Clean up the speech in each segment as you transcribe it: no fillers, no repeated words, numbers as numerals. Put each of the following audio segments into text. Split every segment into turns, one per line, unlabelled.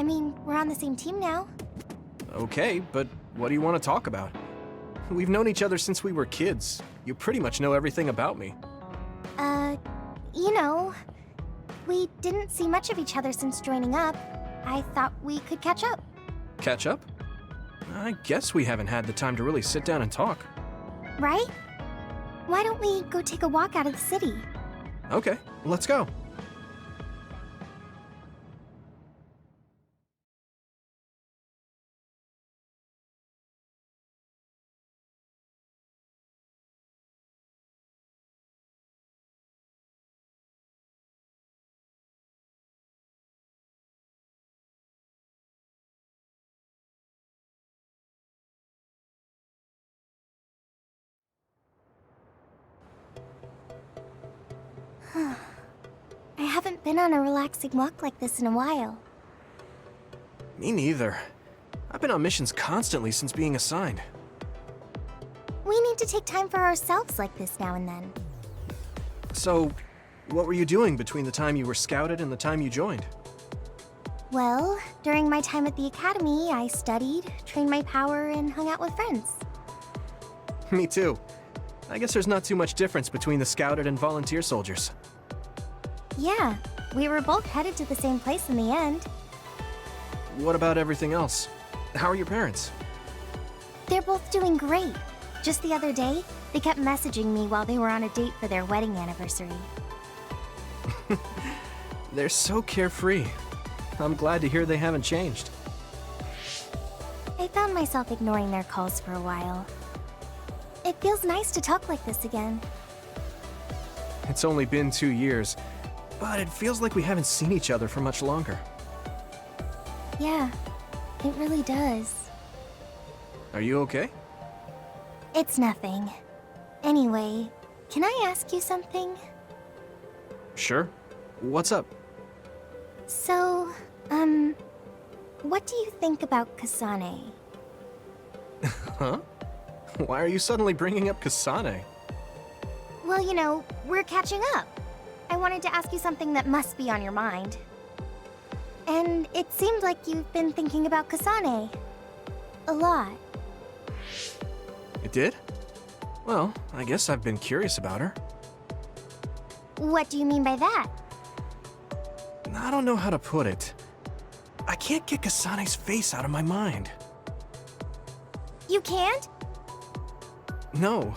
I mean, we're on the same team now.
Okay, but what do you want to talk about? We've known each other since we were kids. You pretty much know everything about me.
You know, we didn't see much of each other since joining up. I thought we could catch up.
Catch up? I guess we haven't had the time to really sit down and talk.
Right? Why don't we go take a walk out of the city?
Okay, let's go.
I haven't been on a relaxing walk like this in a while.
Me neither. I've been on missions constantly since being assigned.
We need to take time for ourselves like this now and then.
So, what were you doing between the time you were scouted and the time you joined?
Well, during my time at the academy, I studied, trained my power, and hung out with friends.
Me too. I guess there's not too much difference between the scouted and volunteer soldiers.
Yeah, we were both headed to the same place in the end.
What about everything else? How are your parents?
They're both doing great. Just the other day, they kept messaging me while they were on a date for their wedding anniversary.
They're so carefree. I'm glad to hear they haven't changed.
I found myself ignoring their calls for a while. It feels nice to talk like this again.
It's only been 2 years, but it feels like we haven't seen each other for much longer.
Yeah, it really does.
Are you okay?
It's nothing. Anyway, can I ask you something?
Sure. What's up?
So, what do you think about Kasane?
Huh? Why are you suddenly bringing up Kasane?
Well, you know, we're catching up. I wanted to ask you something that must be on your mind. And it seemed like you've been thinking about Kasane. A lot.
It did? Well, I guess I've been curious about her.
What do you mean by that?
I don't know how to put it. I can't get Kasane's face out of my mind.
You can't?
No.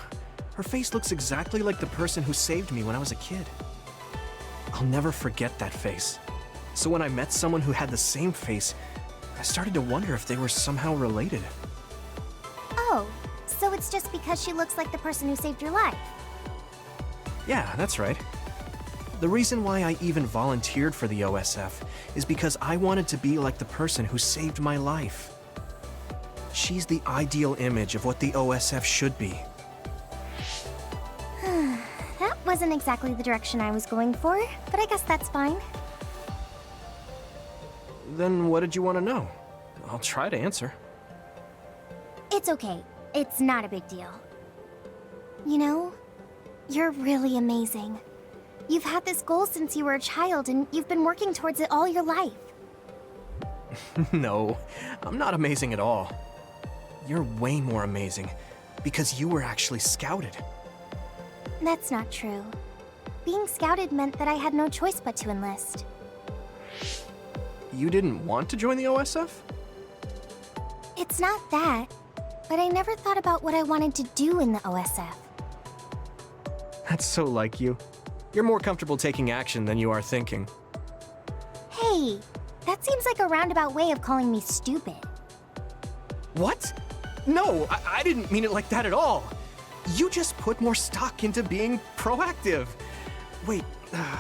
Her face looks exactly like the person who saved me when I was a kid. I'll never forget that face. So when I met someone who had the same face, I started to wonder if they were somehow related.
Oh, so it's just because she looks like the person who saved your life?
Yeah, that's right. The reason why I even volunteered for the OSF is because I wanted to be like the person who saved my life. She's the ideal image of what the OSF should be.
That wasn't exactly the direction I was going for, but I guess that's fine.
Then what did you want to know? I'll try to answer.
It's okay. It's not a big deal. You know, you're really amazing. You've had this goal since you were a child, and you've been working towards it all your life.
No, I'm not amazing at all. You're way more amazing, because you were actually scouted.
That's not true. Being scouted meant that I had no choice but to enlist.
You didn't want to join the OSF?
It's not that, but I never thought about what I wanted to do in the OSF.
That's so like you. You're more comfortable taking action than you are thinking.
Hey, that seems like a roundabout way of calling me stupid.
What? No, I didn't mean it like that at all. You just put more stock into being proactive. Wait,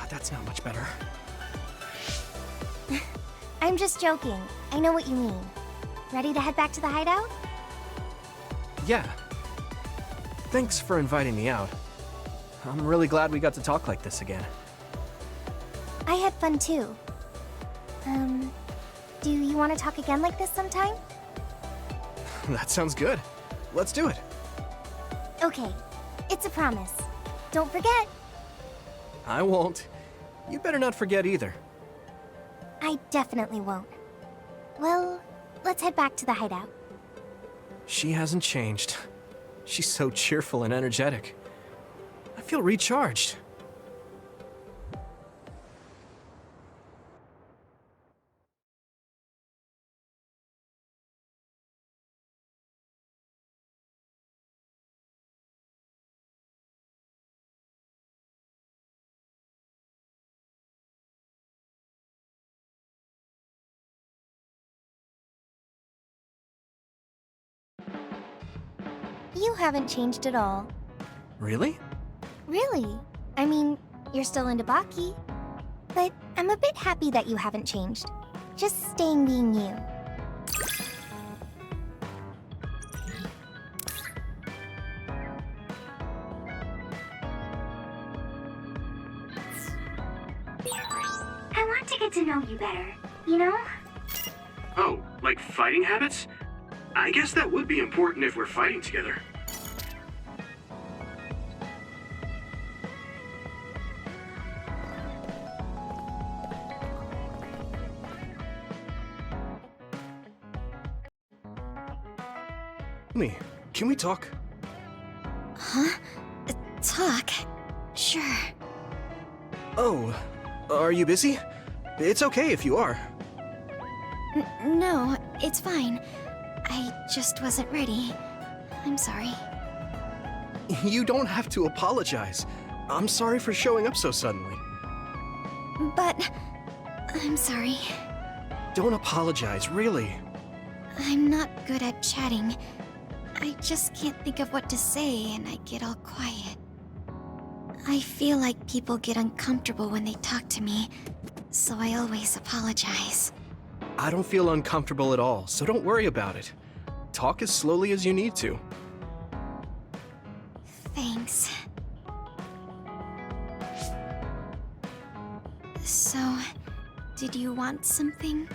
that's not much better.
I'm just joking. I know what you mean. Ready to head back to the hideout?
Yeah. Thanks for inviting me out. I'm really glad we got to talk like this again.
I had fun too. Do you want to talk again like this sometime?
That sounds good. Let's do it.
Okay, it's a promise. Don't forget.
I won't. You better not forget either.
I definitely won't. Well, let's head back to the hideout.
She hasn't changed. She's so cheerful and energetic. I feel recharged.
You haven't changed at all.
Really?
Really? I mean, you're still into Baki. But I'm a bit happy that you haven't changed. Just staying being you. I want to get to know you better, you know?
Oh, like fighting habits? I guess that would be important if we're fighting together.
Me, can we talk?
Huh? Talk? Sure.
Oh, are you busy? It's okay if you are.
No, it's fine. I just wasn't ready. I'm sorry.
You don't have to apologize. I'm sorry for showing up so suddenly.
But... I'm sorry.
Don't apologize, really.
I'm not good at chatting. I just can't think of what to say and I get all quiet. I feel like people get uncomfortable when they talk to me, so I always apologize.
I don't feel uncomfortable at all, so don't worry about it. Talk as slowly as you need to.
Thanks. So, did you want something?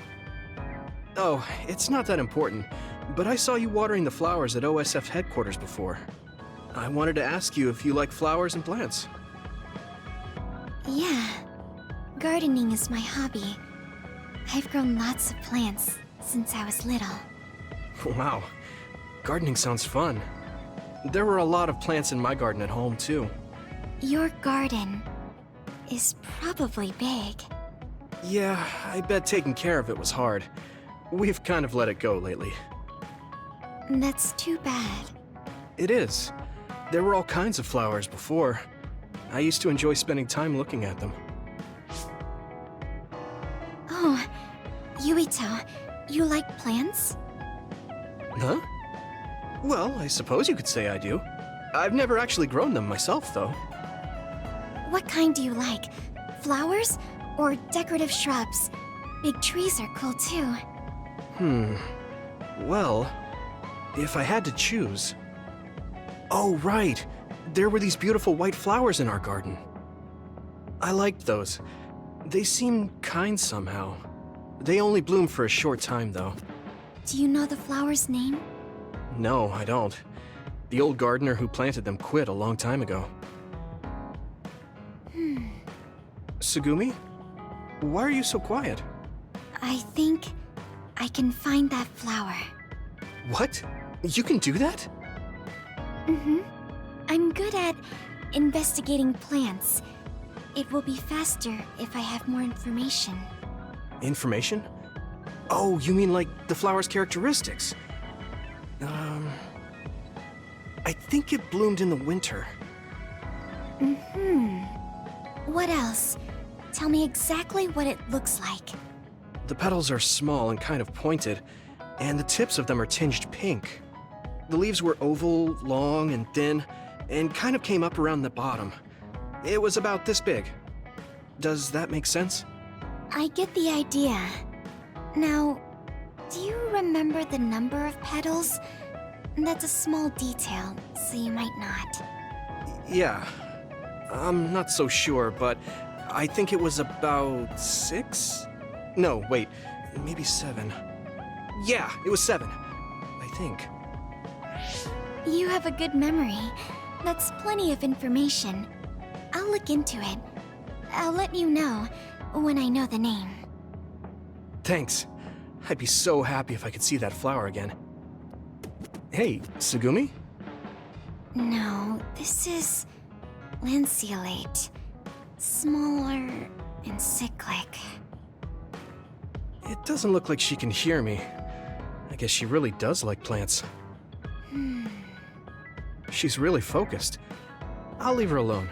Oh, it's not that important, but I saw you watering the flowers at OSF headquarters before. I wanted to ask you if you like flowers and plants.
Yeah. Gardening is my hobby. I've grown lots of plants since I was little.
Wow, gardening sounds fun. There were a lot of plants in my garden at home, too.
Your garden is probably big.
Yeah, I bet taking care of it was hard. We've kind of let it go lately.
That's too bad.
It is. There were all kinds of flowers before. I used to enjoy spending time looking at them.
Oh, Yuito, you like plants?
Huh? Well, I suppose you could say I do. I've never actually grown them myself, though.
What kind do you like? Flowers or decorative shrubs? Big trees are cool too.
Well, if I had to choose... Oh, right. There were these beautiful white flowers in our garden. I liked those. They seemed kind somehow. They only bloomed for a short time, though.
Do you know the flower's name?
No, I don't. The old gardener who planted them quit a long time ago. Tsugumi? Why are you so quiet?
I think I can find that flower.
What? You can do that?
I'm good at investigating plants. It will be faster if I have more information.
Information? Oh, you mean like the flower's characteristics? I think it bloomed in the winter.
What else? Tell me exactly what it looks like.
The petals are small and kind of pointed, and the tips of them are tinged pink. The leaves were oval, long, and thin, and kind of came up around the bottom. It was about this big. Does that make sense?
I get the idea. Now, do you remember the number of petals? That's a small detail, so you might not.
Yeah. I'm not so sure, but I think it was about 6? No, wait, maybe 7. Yeah, it was 7, I think.
You have a good memory. That's plenty of information. I'll look into it. I'll let you know when I know the name.
Thanks. I'd be so happy if I could see that flower again. Hey, Tsugumi?
No, this is lanceolate. Smaller and cyclic.
It doesn't look like she can hear me. I guess she really does like plants. She's really focused. I'll leave her alone.